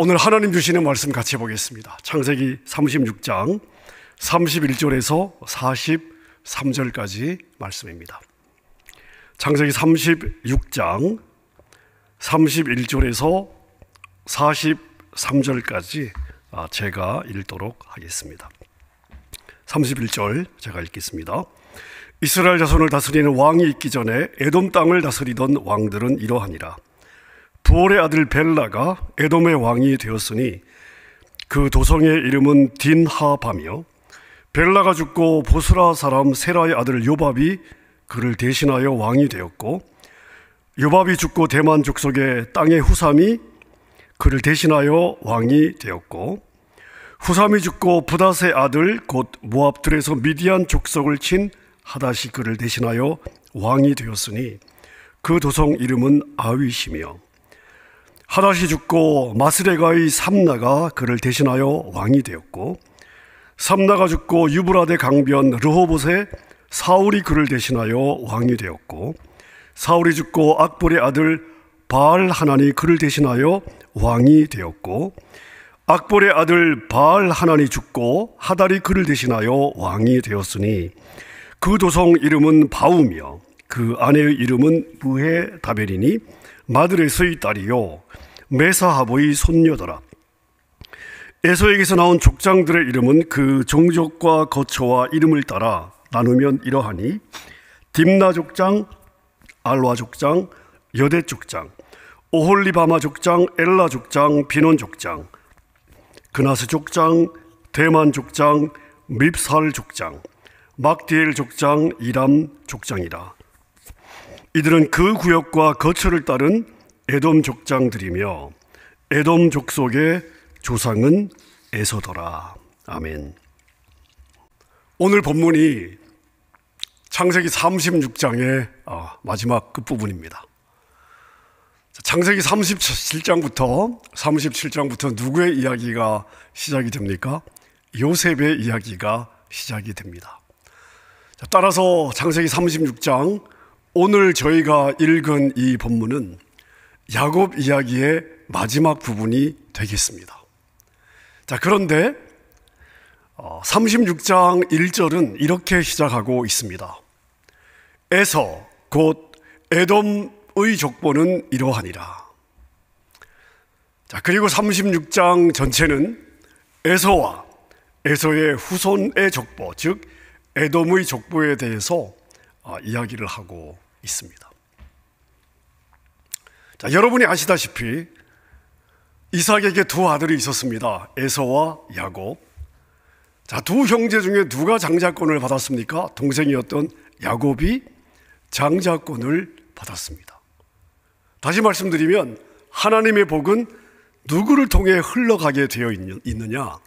오늘 하나님 주시는 말씀 같이 보겠습니다. 창세기 36장 31절에서 43절까지 말씀입니다. 창세기 36장 31절에서 43절까지 제가 읽도록 하겠습니다. 31절 제가 읽겠습니다. 이스라엘 자손을 다스리는 왕이 있기 전에 에돔 땅을 다스리던 왕들은 이러하니라. 부올의 아들 벨라가 에돔의 왕이 되었으니 그 도성의 이름은 딘하바며, 벨라가 죽고 보스라 사람 세라의 아들 요밥이 그를 대신하여 왕이 되었고, 요밥이 죽고 대만 족속의 땅의 후삼이 그를 대신하여 왕이 되었고, 후삼이 죽고 부닷의 아들 곧 모압들에서 미디안 족속을 친 하닷이 그를 대신하여 왕이 되었으니 그 도성 이름은 아윗이며, 하닷이 죽고 마스레가의 삼나가 그를 대신하여 왕이 되었고, 삼나가 죽고 유브라데 강변 르호봇에 사울이 그를 대신하여 왕이 되었고, 사울이 죽고 악볼의 아들 바알 하나니 그를 대신하여 왕이 되었고, 악볼의 아들 바알 하나니 죽고 하달이 그를 대신하여 왕이 되었으니 그 도성 이름은 바우며 그 아내의 이름은 무헤다벨이니 마드레스의 딸이요 메사하보의 손녀더라. 에서에게서 나온 족장들의 이름은 그 종족과 거처와 이름을 따라 나누면 이러하니 딥나 족장, 알와 족장, 여대 족장, 오홀리바마 족장, 엘라 족장, 비논 족장, 그나스 족장, 대만 족장, 밉살 족장, 막디엘 족장, 이람 족장이라. 이들은 그 구역과 거처를 따른 에돔 족장들이며 에돔 족속의 조상은 에서더라. 아멘. 오늘 본문이 창세기 36장의 마지막 끝부분입니다. 창세기 37장부터 누구의 이야기가 시작이 됩니까? 요셉의 이야기가 시작이 됩니다. 따라서 창세기 36장, 오늘 저희가 읽은 이 본문은 야곱 이야기의 마지막 부분이 되겠습니다. 그런데 36장 1절은 이렇게 시작하고 있습니다. 에서 곧 에돔의 족보는 이러하니라. 그리고 36장 전체는 에서와 에서의 후손의 족보, 즉 에돔의 족보에 대해서 이야기를 하고 있습니다. 여러분이 아시다시피 이삭에게 두 아들이 있었습니다. 에서와 야곱. 두 형제 중에 누가 장자권을 받았습니까? 동생이었던 야곱이 장자권을 받았습니다. 다시 말씀드리면 하나님의 복은 누구를 통해 흘러가게 되어 있느냐?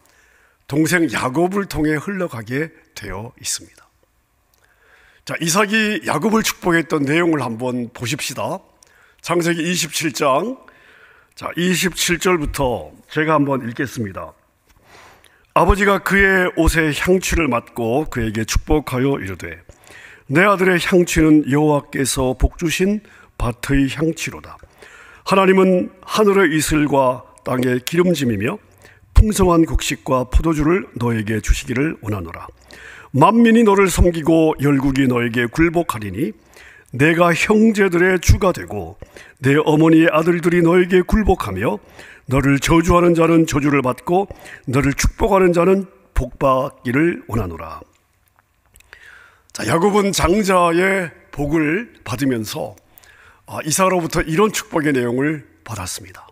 동생 야곱을 통해 흘러가게 되어 있습니다. 이삭이 야곱을 축복했던 내용을 한번 보십시다. 창세기 27장 27절부터 제가 한번 읽겠습니다. 아버지가 그의 옷에 향취를 맡고 그에게 축복하여 이르되, 내 아들의 향취는 여호와께서 복주신 밭의 향취로다. 하나님은 하늘의 이슬과 땅의 기름짐이며 풍성한 곡식과 포도주를 너에게 주시기를 원하노라. 만민이 너를 섬기고 열국이 너에게 굴복하리니 내가 형제들의 주가 되고 내 어머니의 아들들이 너에게 굴복하며 너를 저주하는 자는 저주를 받고 너를 축복하는 자는 복받기를 원하노라. 야곱은 장자의 복을 받으면서 이삭으로부터 이런 축복의 내용을 받았습니다.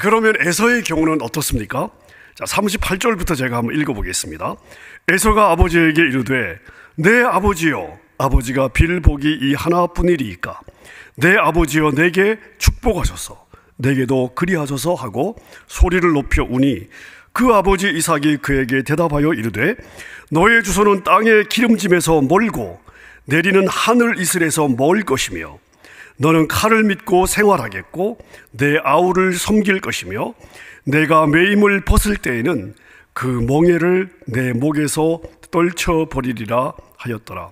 그러면 에서의 경우는 어떻습니까? 38절부터 제가 한번 읽어보겠습니다. 에서가 아버지에게 이르되, 내 아버지여, 아버지가 빌 복이 이 하나뿐이리이까 내 아버지여 내게 축복하소서, 내게도 그리하소서 하고 소리를 높여 우니, 그 아버지 이삭이 그에게 대답하여 이르되, 너의 주소는 땅의 기름짐에서 멀고 내리는 하늘 이슬에서 멀 것이며 너는 칼을 믿고 생활하겠고 내 아우를 섬길 것이며 내가 매임을 벗을 때에는 그 멍에를 내 목에서 떨쳐버리리라 하였더라.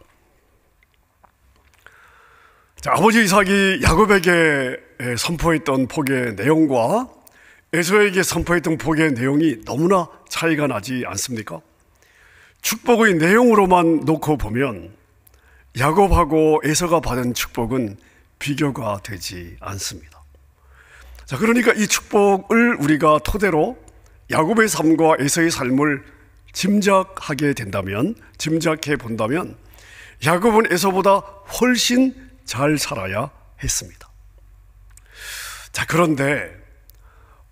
아버지 이삭이 야곱에게 선포했던 복의 내용과 에서에게 선포했던 복의 내용이 너무나 차이가 나지 않습니까? 축복의 내용으로만 놓고 보면 야곱하고 에서가 받은 축복은 비교가 되지 않습니다. 자, 그러니까 이 축복을 우리가 토대로 야곱의 삶과 에서의 삶을 짐작해 본다면 야곱은 에서보다 훨씬 잘 살아야 했습니다. 자, 그런데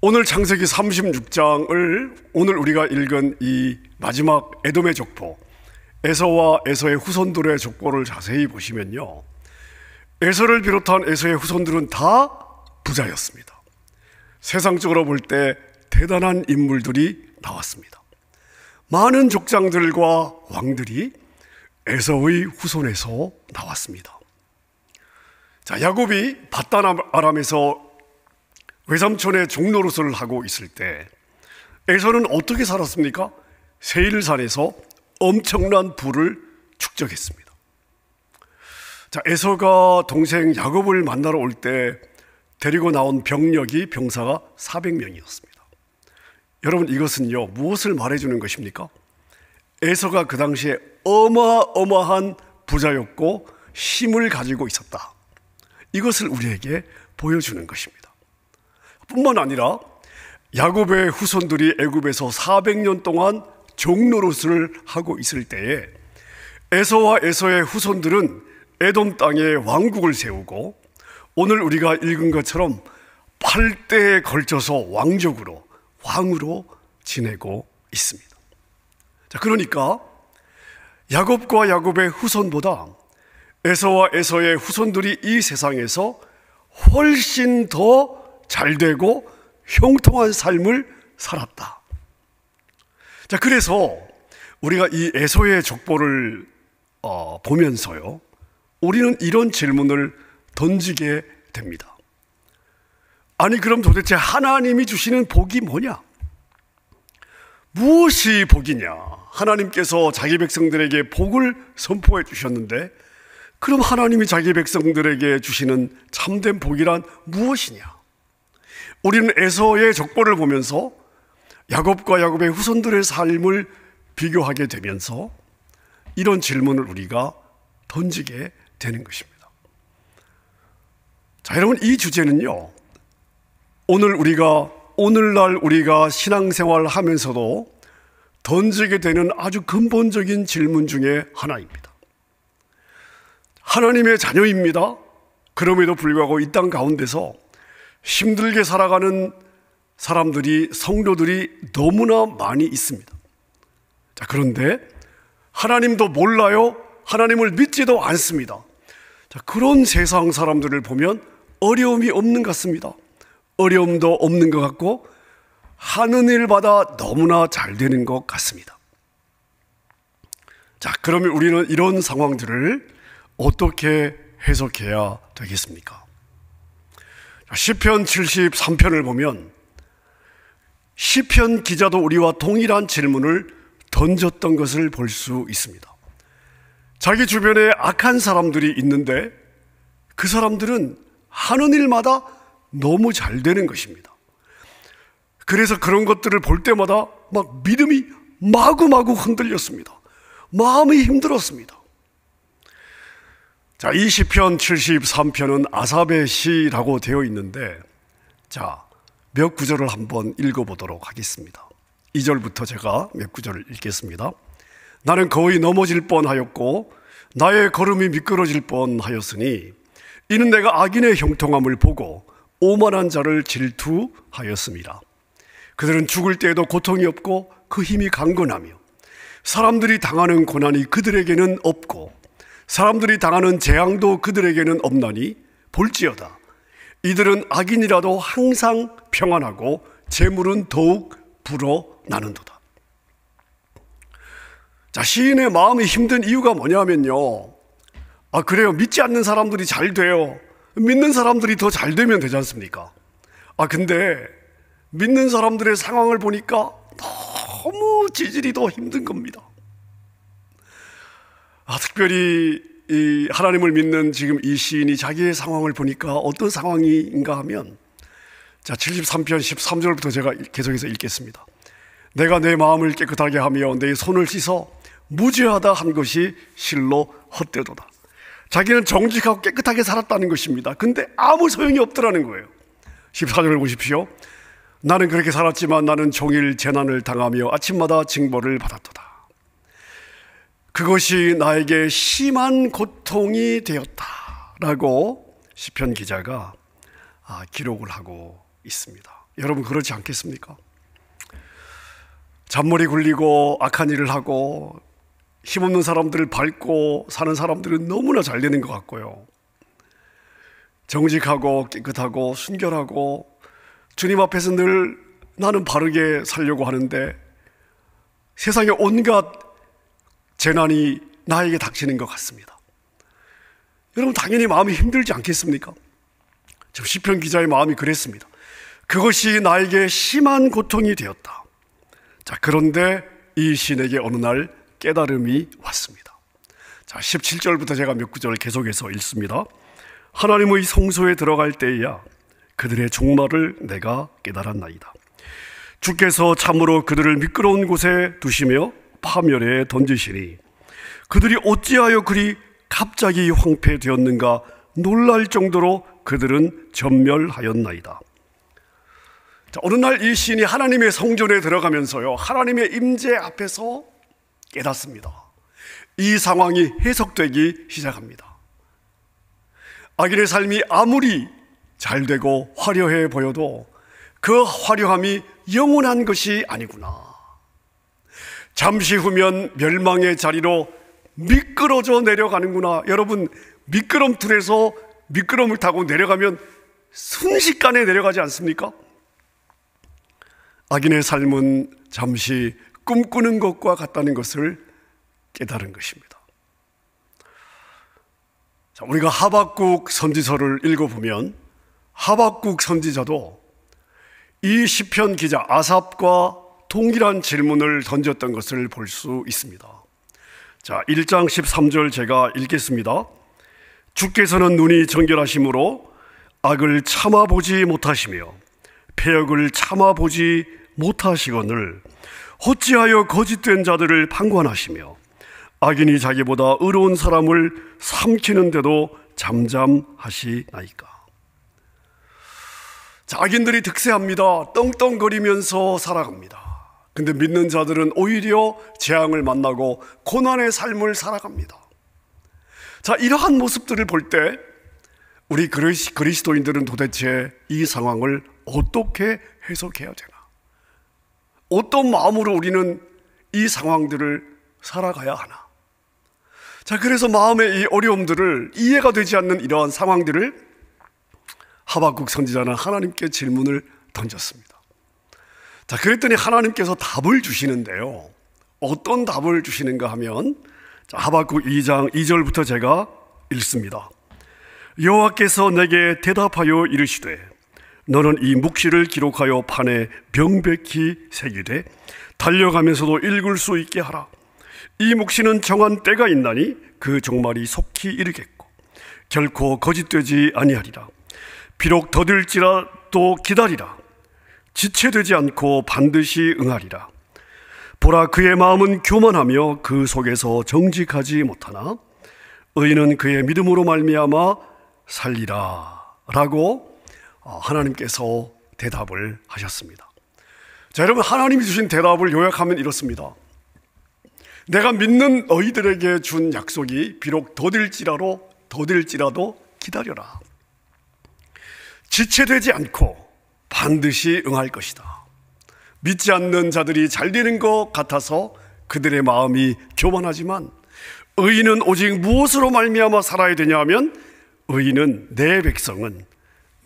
오늘 창세기 36장을 오늘 우리가 읽은 이 마지막 에돔의 족보, 에서와 에서의 후손들의 족보를 자세히 보시면요, 에서를 비롯한 에서의 후손들은 다 부자였습니다. 세상적으로 볼 때 대단한 인물들이 나왔습니다. 많은 족장들과 왕들이 에서의 후손에서 나왔습니다. 자, 야곱이 밧단 아람에서 외삼촌의 종노릇을 하고 있을 때 에서는 어떻게 살았습니까? 세일산에서 엄청난 부를 축적했습니다. 자, 에서가 동생 야곱을 만나러 올 때 데리고 나온 병사가 400명이었습니다. 여러분, 이것은요, 무엇을 말해주는 것입니까? 에서가 그 당시에 어마어마한 부자였고 힘을 가지고 있었다. 이것을 우리에게 보여주는 것입니다. 뿐만 아니라 야곱의 후손들이 애굽에서 400년 동안 종노릇을 하고 있을 때에 에서와 에서의 후손들은 에돔 땅에 왕국을 세우고 오늘 우리가 읽은 것처럼 8대에 걸쳐서 왕으로 지내고 있습니다. 자, 그러니까 야곱과 야곱의 후손보다 에서와 에서의 후손들이 이 세상에서 훨씬 더 잘되고 형통한 삶을 살았다. 자, 그래서 우리가 이 에서의 족보를 보면서요, 우리는 이런 질문을 던지게 됩니다. 아니, 그럼 도대체 하나님이 주시는 복이 뭐냐? 무엇이 복이냐? 하나님께서 자기 백성들에게 복을 선포해 주셨는데, 그럼 하나님이 자기 백성들에게 주시는 참된 복이란 무엇이냐? 우리는 에서의 족보를 보면서 야곱과 야곱의 후손들의 삶을 비교하게 되면서 이런 질문을 우리가 던지게 되는 것입니다. 자, 여러분, 이 주제는요, 오늘날 우리가 신앙생활 하면서도 던지게 되는 아주 근본적인 질문 중에 하나입니다. 하나님의 자녀입니다. 그럼에도 불구하고 이 땅 가운데서 힘들게 살아가는 사람들이, 성도들이 너무나 많이 있습니다. 자, 그런데 하나님도 몰라요. 하나님을 믿지도 않습니다. 자, 그런 세상 사람들을 보면 어려움이 없는 것 같습니다. 어려움도 없는 것 같고 하는 일마다 너무나 잘 되는 것 같습니다. 자, 그러면 우리는 이런 상황들을 어떻게 해석해야 되겠습니까? 시편 73편을 보면 시편 기자도 우리와 동일한 질문을 던졌던 것을 볼 수 있습니다. 자기 주변에 악한 사람들이 있는데 그 사람들은 하는 일마다 너무 잘 되는 것입니다. 그래서 그런 것들을 볼 때마다 막 믿음이 마구마구 흔들렸습니다. 마음이 힘들었습니다. 자, 이 시편 73편은 아삽의 시라고 되어 있는데, 자, 몇 구절을 한번 읽어보도록 하겠습니다. 2절부터 제가 몇 구절을 읽겠습니다. 나는 거의 넘어질 뻔하였고 나의 걸음이 미끄러질 뻔하였으니 이는 내가 악인의 형통함을 보고 오만한 자를 질투하였음이라. 그들은 죽을 때에도 고통이 없고 그 힘이 강건하며 사람들이 당하는 고난이 그들에게는 없고 사람들이 당하는 재앙도 그들에게는 없나니 볼지어다. 이들은 악인이라도 항상 평안하고 재물은 더욱 불어나는도다. 자, 시인의 마음이 힘든 이유가 뭐냐면요, 그래요, 믿지 않는 사람들이 잘 돼요. 믿는 사람들이 더 잘 되면 되지 않습니까? 근데 믿는 사람들의 상황을 보니까 너무 지질이 더 힘든 겁니다. 특별히 이 하나님을 믿는 지금 이 시인이 자기의 상황을 보니까 어떤 상황인가 하면, 자, 73편 13절부터 제가 계속해서 읽겠습니다. 내가 내 마음을 깨끗하게 하며 내 손을 씻어 무죄하다 한 것이 실로 헛되도다. 자기는 정직하고 깨끗하게 살았다는 것입니다. 근데 아무 소용이 없더라는 거예요. 14절을 보십시오. 나는 그렇게 살았지만 나는 종일 재난을 당하며 아침마다 징벌을 받았도다. 그것이 나에게 심한 고통이 되었다라고 시편 기자가 기록을 하고 있습니다. 여러분 그렇지 않겠습니까? 잔머리 굴리고 악한 일을 하고 힘없는 사람들을 밟고 사는 사람들은 너무나 잘 되는 것 같고요. 정직하고 깨끗하고 순결하고 주님 앞에서 늘 나는 바르게 살려고 하는데 세상에 온갖 재난이 나에게 닥치는 것 같습니다. 여러분 당연히 마음이 힘들지 않겠습니까? 지금 시편 기자의 마음이 그랬습니다. 그것이 나에게 심한 고통이 되었다. 자, 그런데 이 시인에게 어느 날 깨달음이 왔습니다. 자, 17절부터 제가 몇 구절 계속해서 읽습니다. 하나님의 성소에 들어갈 때에야 그들의 종말을 내가 깨달았나이다. 주께서 참으로 그들을 미끄러운 곳에 두시며 파멸에 던지시니 그들이 어찌하여 그리 갑자기 황폐되었는가 놀랄 정도로 그들은 전멸하였나이다. 자, 어느 날 이 시인이 하나님의 성전에 들어가면서요, 하나님의 임재 앞에서 깨닫습니다. 이 상황이 해석되기 시작합니다. 악인의 삶이 아무리 잘되고 화려해 보여도 그 화려함이 영원한 것이 아니구나. 잠시 후면 멸망의 자리로 미끄러져 내려가는구나. 여러분 미끄럼틀에서 미끄럼을 타고 내려가면 순식간에 내려가지 않습니까? 악인의 삶은 잠시 꿈꾸는 것과 같다는 것을 깨달은 것입니다. 자, 우리가 하박국 선지서를 읽어보면 하박국 선지자도 이 시편 기자 아삽과 동일한 질문을 던졌던 것을 볼 수 있습니다. 자, 1장 13절 제가 읽겠습니다. 주께서는 눈이 정결하심으로 악을 참아보지 못하시며 패역을 참아보지 못하시거늘 어찌하여 거짓된 자들을 판관하시며 악인이 자기보다 의로운 사람을 삼키는데도 잠잠하시나이까. 자, 악인들이 득세합니다. 떵떵거리면서 살아갑니다. 근데 믿는 자들은 오히려 재앙을 만나고 고난의 삶을 살아갑니다. 자, 이러한 모습들을 볼 때 우리 그리스도인들은 도대체 이 상황을 어떻게 해석해야 되나? 어떤 마음으로 우리는 이 상황들을 살아가야 하나? 자, 그래서 마음의 이 어려움들을, 이해가 되지 않는 이러한 상황들을 하박국 선지자는 하나님께 질문을 던졌습니다. 자, 그랬더니 하나님께서 답을 주시는데요, 어떤 답을 주시는가 하면, 자, 하박국 2장 2절부터 제가 읽습니다. 여호와께서 내게 대답하여 이르시되 너는 이 묵시를 기록하여 판에 명백히 새기되 달려가면서도 읽을 수 있게 하라. 이 묵시는 정한 때가 있나니 그 종말이 속히 이르겠고 결코 거짓되지 아니하리라. 비록 더딜지라도 기다리라. 지체되지 않고 반드시 응하리라. 보라, 그의 마음은 교만하며 그 속에서 정직하지 못하나 의인은 그의 믿음으로 말미암아 살리라 라고 하나님께서 대답을 하셨습니다. 자, 여러분, 하나님이 주신 대답을 요약하면 이렇습니다. 내가 믿는 너희들에게 준 약속이 비록 더딜지라도 기다려라. 지체되지 않고 반드시 응할 것이다. 믿지 않는 자들이 잘 되는 것 같아서 그들의 마음이 교만하지만 의인은 오직 무엇으로 말미암아 살아야 되냐 하면 의인은, 내 백성은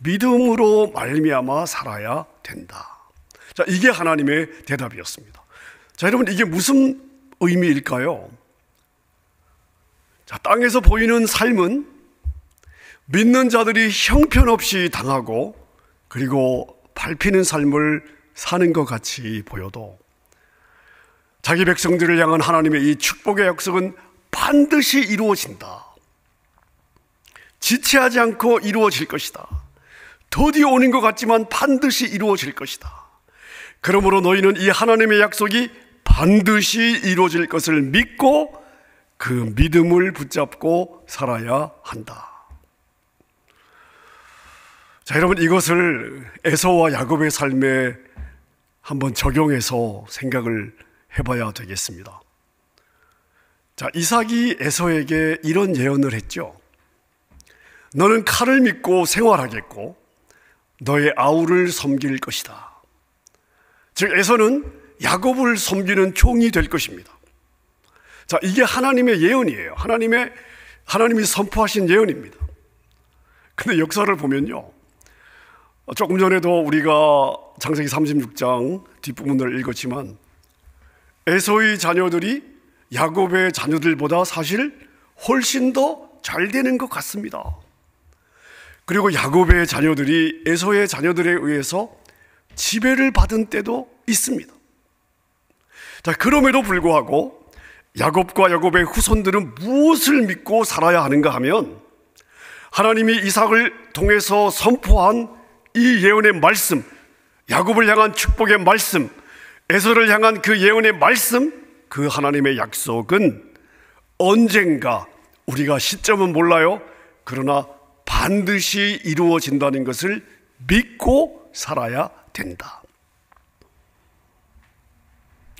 믿음으로 말미암아 살아야 된다. 자, 이게 하나님의 대답이었습니다. 자, 여러분, 이게 무슨 의미일까요? 자, 땅에서 보이는 삶은 믿는 자들이 형편없이 당하고 그리고 밟히는 삶을 사는 것 같이 보여도 자기 백성들을 향한 하나님의 이 축복의 약속은 반드시 이루어진다. 지체하지 않고 이루어질 것이다. 더디 오는 것 같지만 반드시 이루어질 것이다. 그러므로 너희는 이 하나님의 약속이 반드시 이루어질 것을 믿고 그 믿음을 붙잡고 살아야 한다. 자, 여러분, 이것을 에서와 야곱의 삶에 한번 적용해서 생각을 해봐야 되겠습니다. 자, 이삭이 에서에게 이런 예언을 했죠. 너는 칼을 믿고 생활하겠고 너의 아우를 섬길 것이다. 즉, 에서는 야곱을 섬기는 종이 될 것입니다. 자, 이게 하나님의 예언이에요. 하나님이 선포하신 예언입니다. 근데 역사를 보면요, 조금 전에도 우리가 창세기 36장 뒷부분을 읽었지만 에서의 자녀들이 야곱의 자녀들보다 사실 훨씬 더 잘 되는 것 같습니다. 그리고 야곱의 자녀들이 에서의 자녀들에 의해서 지배를 받은 때도 있습니다. 자, 그럼에도 불구하고 야곱과 야곱의 후손들은 무엇을 믿고 살아야 하는가 하면 하나님이 이삭을 통해서 선포한 이 예언의 말씀, 야곱을 향한 축복의 말씀, 에서를 향한 그 예언의 말씀, 그 하나님의 약속은 언젠가, 우리가 시점은 몰라요, 그러나 반드시 이루어진다는 것을 믿고 살아야 된다.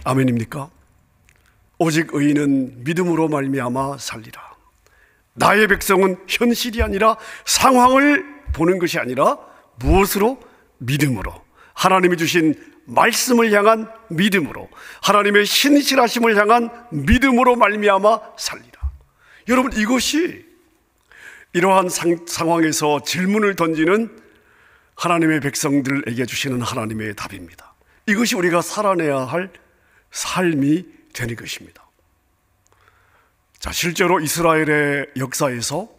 아멘입니까? 오직 의인은 믿음으로 말미암아 살리라. 나의 백성은 현실이 아니라 상황을 보는 것이 아니라 무엇으로? 믿음으로. 하나님이 주신 말씀을 향한 믿음으로, 하나님의 신실하심을 향한 믿음으로 말미암아 살리라. 여러분, 이것이 이러한 상황에서 질문을 던지는 하나님의 백성들에게 주시는 하나님의 답입니다. 이것이 우리가 살아내야 할 삶이 되는 것입니다. 자, 실제로 이스라엘의 역사에서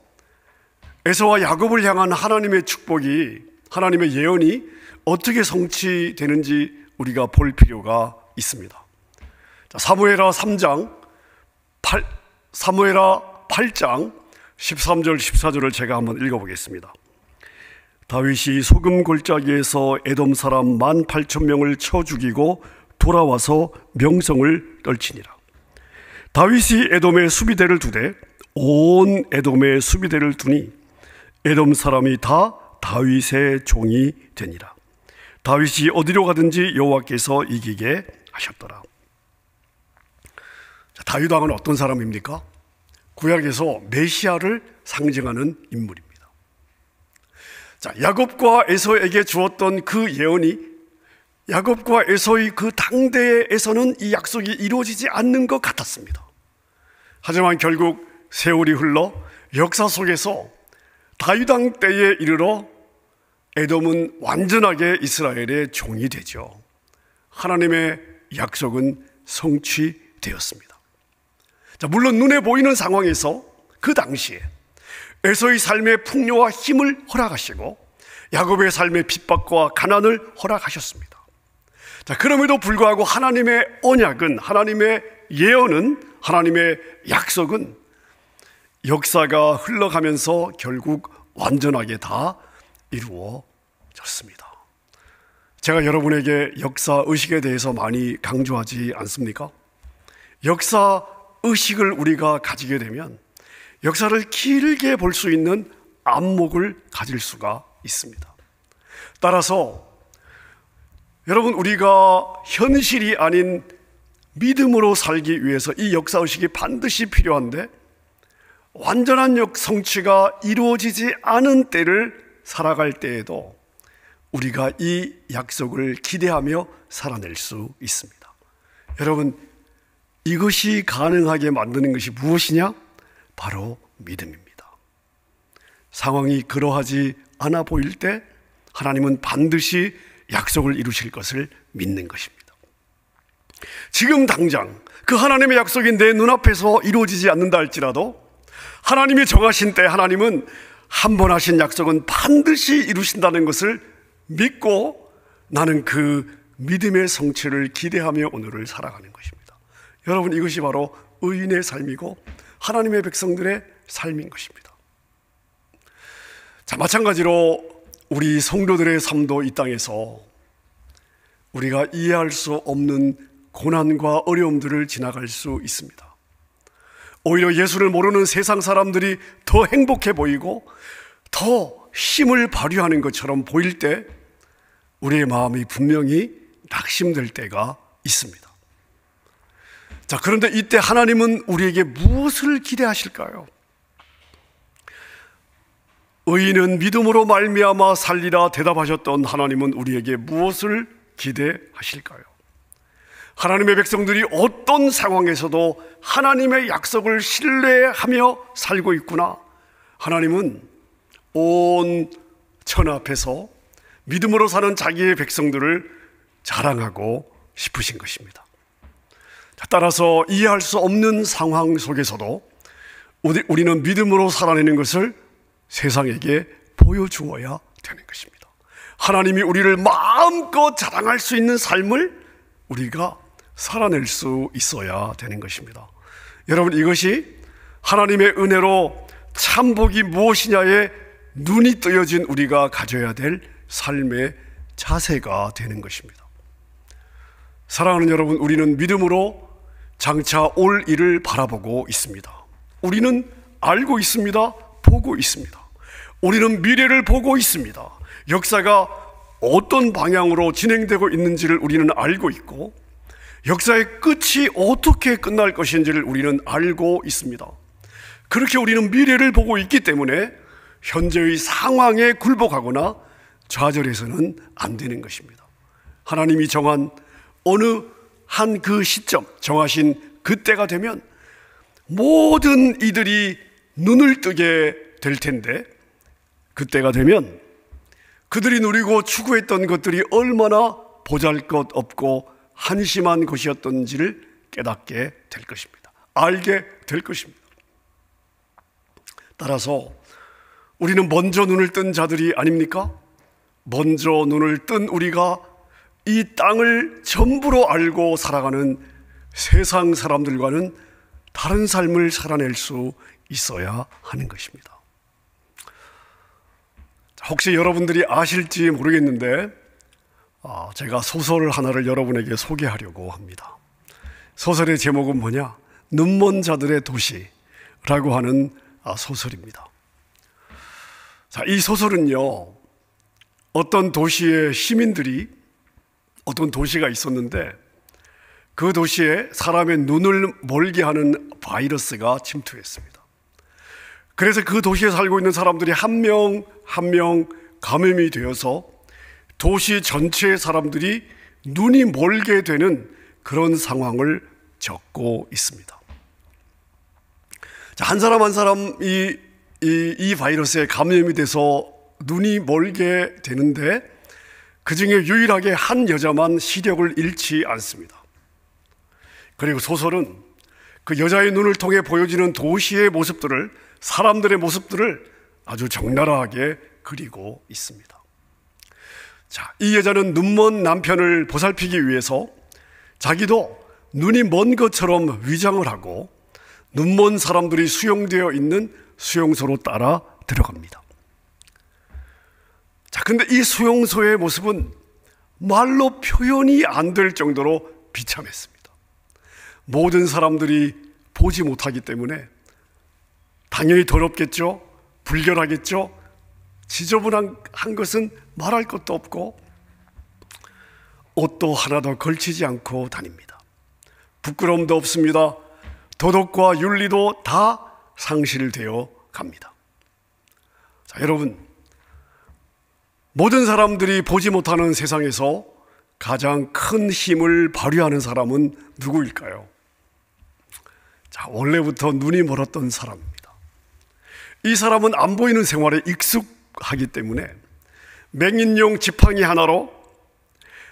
에서와 야곱을 향한 하나님의 축복이, 하나님의 예언이 어떻게 성취되는지 우리가 볼 필요가 있습니다. 자, 사무엘하 8장 13절 14절을 제가 한번 읽어보겠습니다. 다윗이 소금 골짜기에서 에돔 사람 18,000명을 쳐 죽이고 돌아와서 명성을 떨치니라. 다윗이 에돔에 수비대를 두되 온 에돔에 수비대를 두니 에돔 사람이 다 다윗의 종이 되니라. 다윗이 어디로 가든지 여호와께서 이기게 하셨더라. 자, 다윗 왕은 어떤 사람입니까? 구약에서 메시아를 상징하는 인물입니다. 자, 야곱과 에서에게 주었던 그 예언이 야곱과 에서의 그 당대에서는 이 약속이 이루어지지 않는 것 같았습니다. 하지만 결국 세월이 흘러 역사 속에서 다윗 왕 때에 이르러 에돔은 완전하게 이스라엘의 종이 되죠. 하나님의 약속은 성취되었습니다. 자, 물론 눈에 보이는 상황에서 그 당시에 에서의 삶의 풍요와 힘을 허락하시고 야곱의 삶의 핍박과 가난을 허락하셨습니다. 자, 그럼에도 불구하고 하나님의 언약은, 하나님의 예언은, 하나님의 약속은 역사가 흘러가면서 결국 완전하게 다 이루어졌습니다. 제가 여러분에게 역사 의식에 대해서 많이 강조하지 않습니까? 역사 의식을 우리가 가지게 되면 역사를 길게 볼 수 있는 안목을 가질 수가 있습니다. 따라서 여러분, 우리가 현실이 아닌 믿음으로 살기 위해서 이 역사의식이 반드시 필요한데 완전한 성취가 이루어지지 않은 때를 살아갈 때에도 우리가 이 약속을 기대하며 살아낼 수 있습니다. 여러분, 이것이 가능하게 만드는 것이 무엇이냐? 바로 믿음입니다. 상황이 그러하지 않아 보일 때 하나님은 반드시 약속을 이루실 것을 믿는 것입니다. 지금 당장 그 하나님의 약속이 내 눈앞에서 이루어지지 않는다 할지라도 하나님이 정하신 때 하나님은 한 번 하신 약속은 반드시 이루신다는 것을 믿고 나는 그 믿음의 성취를 기대하며 오늘을 살아가는 것입니다. 여러분, 이것이 바로 의인의 삶이고 하나님의 백성들의 삶인 것입니다. 자, 마찬가지로 우리 성도들의 삶도 이 땅에서 우리가 이해할 수 없는 고난과 어려움들을 지나갈 수 있습니다. 오히려 예수를 모르는 세상 사람들이 더 행복해 보이고 더 힘을 발휘하는 것처럼 보일 때 우리의 마음이 분명히 낙심될 때가 있습니다. 자, 그런데 이때 하나님은 우리에게 무엇을 기대하실까요? 의인은 믿음으로 말미암아 살리라 대답하셨던 하나님은 우리에게 무엇을 기대하실까요? 하나님의 백성들이 어떤 상황에서도 하나님의 약속을 신뢰하며 살고 있구나. 하나님은 온 천하 앞에서 믿음으로 사는 자기의 백성들을 자랑하고 싶으신 것입니다. 따라서 이해할 수 없는 상황 속에서도 우리는 믿음으로 살아내는 것을 세상에게 보여주어야 되는 것입니다. 하나님이 우리를 마음껏 자랑할 수 있는 삶을 우리가 살아낼 수 있어야 되는 것입니다. 여러분, 이것이 하나님의 은혜로 참복이 무엇이냐에 눈이 뜨여진 우리가 가져야 될 삶의 자세가 되는 것입니다. 사랑하는 여러분, 우리는 믿음으로 장차 올 일을 바라보고 있습니다. 우리는 알고 있습니다. 보고 있습니다. 우리는 미래를 보고 있습니다. 역사가 어떤 방향으로 진행되고 있는지를 우리는 알고 있고 역사의 끝이 어떻게 끝날 것인지를 우리는 알고 있습니다. 그렇게 우리는 미래를 보고 있기 때문에 현재의 상황에 굴복하거나 좌절해서는 안 되는 것입니다. 하나님이 정한 어느 한 그 시점, 정하신 그때가 되면 모든 이들이 눈을 뜨게 될 텐데 그때가 되면 그들이 누리고 추구했던 것들이 얼마나 보잘것없고 한심한 것이었던지를 깨닫게 될 것입니다. 알게 될 것입니다. 따라서 우리는 먼저 눈을 뜬 자들이 아닙니까? 먼저 눈을 뜬 우리가 이 땅을 전부로 알고 살아가는 세상 사람들과는 다른 삶을 살아낼 수 있어야 하는 것입니다. 혹시 여러분들이 아실지 모르겠는데 제가 소설 하나를 여러분에게 소개하려고 합니다. 소설의 제목은 뭐냐? 눈먼 자들의 도시라고 하는 소설입니다. 자, 이 소설은요, 어떤 도시의 시민들이 어떤 도시가 있었는데 그 도시에 사람의 눈을 멀게 하는 바이러스가 침투했습니다. 그래서 그 도시에 살고 있는 사람들이 한 명 한 명 감염이 되어서 도시 전체의 사람들이 눈이 멀게 되는 그런 상황을 겪고 있습니다. 자, 한 사람 한 사람이 이 바이러스에 감염이 돼서 눈이 멀게 되는데 그 중에 유일하게 한 여자만 시력을 잃지 않습니다. 그리고 소설은 그 여자의 눈을 통해 보여지는 도시의 모습들을, 사람들의 모습들을 아주 적나라하게 그리고 있습니다. 자, 이 여자는 눈먼 남편을 보살피기 위해서 자기도 눈이 먼 것처럼 위장을 하고 눈먼 사람들이 수용되어 있는 수용소로 따라 들어갑니다. 자, 근데 이 수용소의 모습은 말로 표현이 안 될 정도로 비참했습니다. 모든 사람들이 보지 못하기 때문에 당연히 더럽겠죠, 불결하겠죠, 지저분한 것은 말할 것도 없고 옷도 하나도 걸치지 않고 다닙니다. 부끄러움도 없습니다. 도덕과 윤리도 다 상실되어 갑니다. 자, 여러분, 모든 사람들이 보지 못하는 세상에서 가장 큰 힘을 발휘하는 사람은 누구일까요? 자, 원래부터 눈이 멀었던 사람입니다. 이 사람은 안 보이는 생활에 익숙하기 때문에 맹인용 지팡이 하나로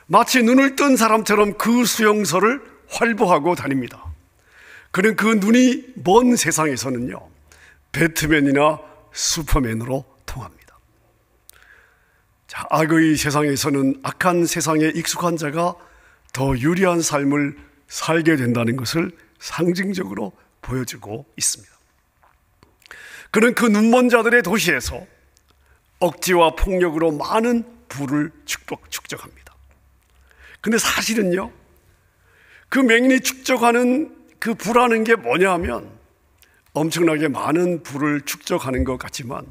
마치 눈을 뜬 사람처럼 그 수용소를 활보하고 다닙니다. 그는 그 눈이 먼 세상에서는요, 배트맨이나 슈퍼맨으로 통합니다. 자, 악의 세상에서는 악한 세상에 익숙한 자가 더 유리한 삶을 살게 된다는 것을 상징적으로 보여주고 있습니다. 그는 그 눈먼 자들의 도시에서 억지와 폭력으로 많은 부를 축적합니다. 근데 사실은요, 그 맹인이 축적하는 그 부라는 게 뭐냐 하면 엄청나게 많은 부를 축적하는 것 같지만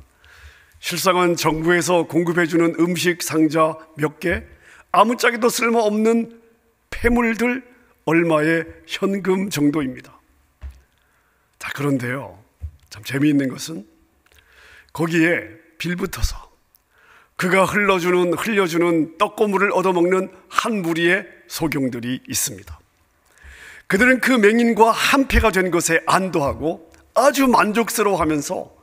실상은 정부에서 공급해주는 음식 상자 몇 개, 아무짝에도 쓸모없는 폐물들 얼마의 현금 정도입니다. 자, 그런데요, 참 재미있는 것은 거기에 빌붙어서 그가 흘려주는 떡고물을 얻어먹는 한 무리의 소경들이 있습니다. 그들은 그 맹인과 한패가 된 것에 안도하고 아주 만족스러워하면서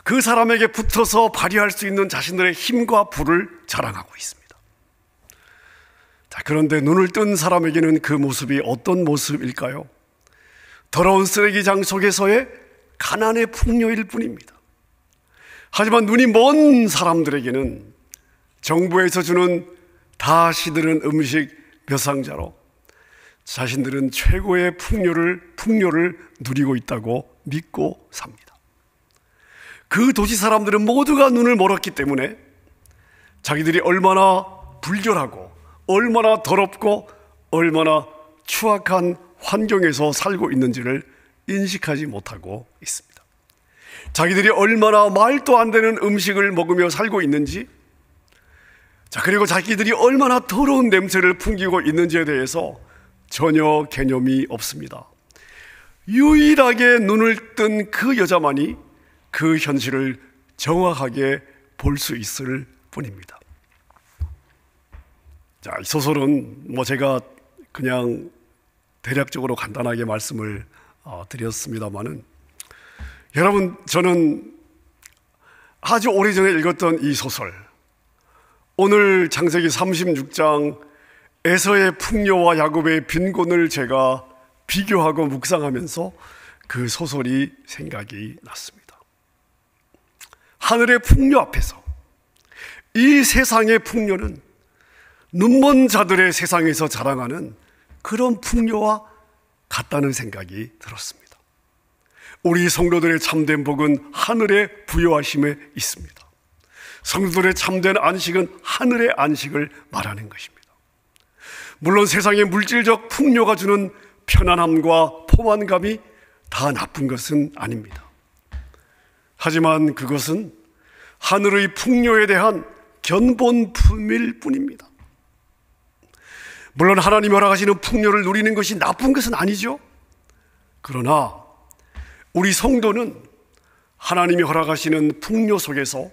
그 사람에게 붙어서 발휘할 수 있는 자신들의 힘과 부를 자랑하고 있습니다. 자, 그런데 눈을 뜬 사람에게는 그 모습이 어떤 모습일까요? 더러운 쓰레기장 속에서의 가난의 풍요일 뿐입니다. 하지만 눈이 먼 사람들에게는 정부에서 주는 다 시드는 음식 몇 상자로 자신들은 최고의 풍요를 누리고 있다고 믿고 삽니다. 그 도시 사람들은 모두가 눈을 멀었기 때문에 자기들이 얼마나 불결하고 얼마나 더럽고 얼마나 추악한 환경에서 살고 있는지를 인식하지 못하고 있습니다. 자기들이 얼마나 말도 안 되는 음식을 먹으며 살고 있는지, 그리고 자기들이 얼마나 더러운 냄새를 풍기고 있는지에 대해서 전혀 개념이 없습니다. 유일하게 눈을 뜬 그 여자만이 그 현실을 정확하게 볼 수 있을 뿐입니다. 자, 이 소설은 제가 그냥 대략적으로 간단하게 말씀을 드렸습니다만은, 여러분, 저는 아주 오래전에 읽었던 이 소설, 오늘 창세기 36장 에서의 풍요와 야곱의 빈곤을 제가 비교하고 묵상하면서 그 소설이 생각이 났습니다. 하늘의 풍요 앞에서 이 세상의 풍요는 눈먼 자들의 세상에서 자랑하는 그런 풍요와 같다는 생각이 들었습니다. 우리 성도들의 참된 복은 하늘의 부요하심에 있습니다. 성도들의 참된 안식은 하늘의 안식을 말하는 것입니다. 물론 세상의 물질적 풍요가 주는 편안함과 포만감이 다 나쁜 것은 아닙니다. 하지만 그것은 하늘의 풍요에 대한 견본품일 뿐입니다. 물론 하나님이 허락하시는 풍요를 누리는 것이 나쁜 것은 아니죠. 그러나 우리 성도는 하나님이 허락하시는 풍요 속에서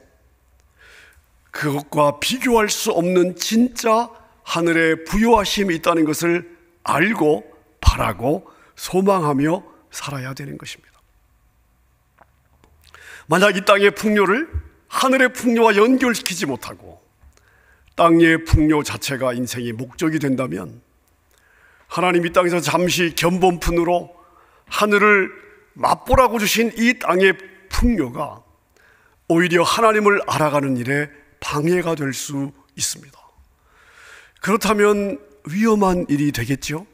그것과 비교할 수 없는 진짜 하늘의 부요하심이 있다는 것을 알고 바라고 소망하며 살아야 되는 것입니다. 만약 이 땅의 풍요를 하늘의 풍요와 연결시키지 못하고 땅의 풍요 자체가 인생의 목적이 된다면 하나님 이 땅에서 잠시 견본푼으로 하늘을 맛보라고 주신 이 땅의 풍요가 오히려 하나님을 알아가는 일에 방해가 될 수 있습니다. 그렇다면 위험한 일이 되겠죠?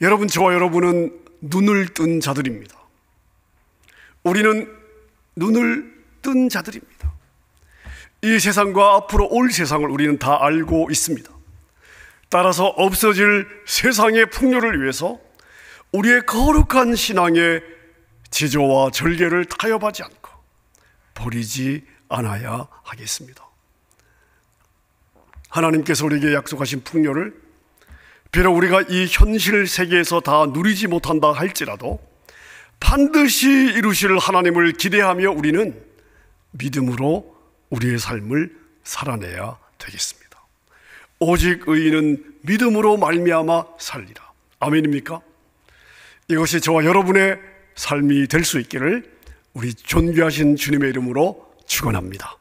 여러분, 저와 여러분은 눈을 뜬 자들입니다. 우리는 눈을 뜬 자들입니다. 이 세상과 앞으로 올 세상을 우리는 다 알고 있습니다. 따라서 없어질 세상의 풍요를 위해서 우리의 거룩한 신앙의 지조와 절개를 타협하지 않고 버리지 않아야 하겠습니다. 하나님께서 우리에게 약속하신 풍요를 비록 우리가 이 현실 세계에서 다 누리지 못한다 할지라도 반드시 이루실 하나님을 기대하며 우리는 믿음으로 우리의 삶을 살아내야 되겠습니다. 오직 의인은 믿음으로 말미암아 살리라. 아멘입니까? 이것이 저와 여러분의 삶이 될 수 있기를 우리 존귀하신 주님의 이름으로 축원합니다.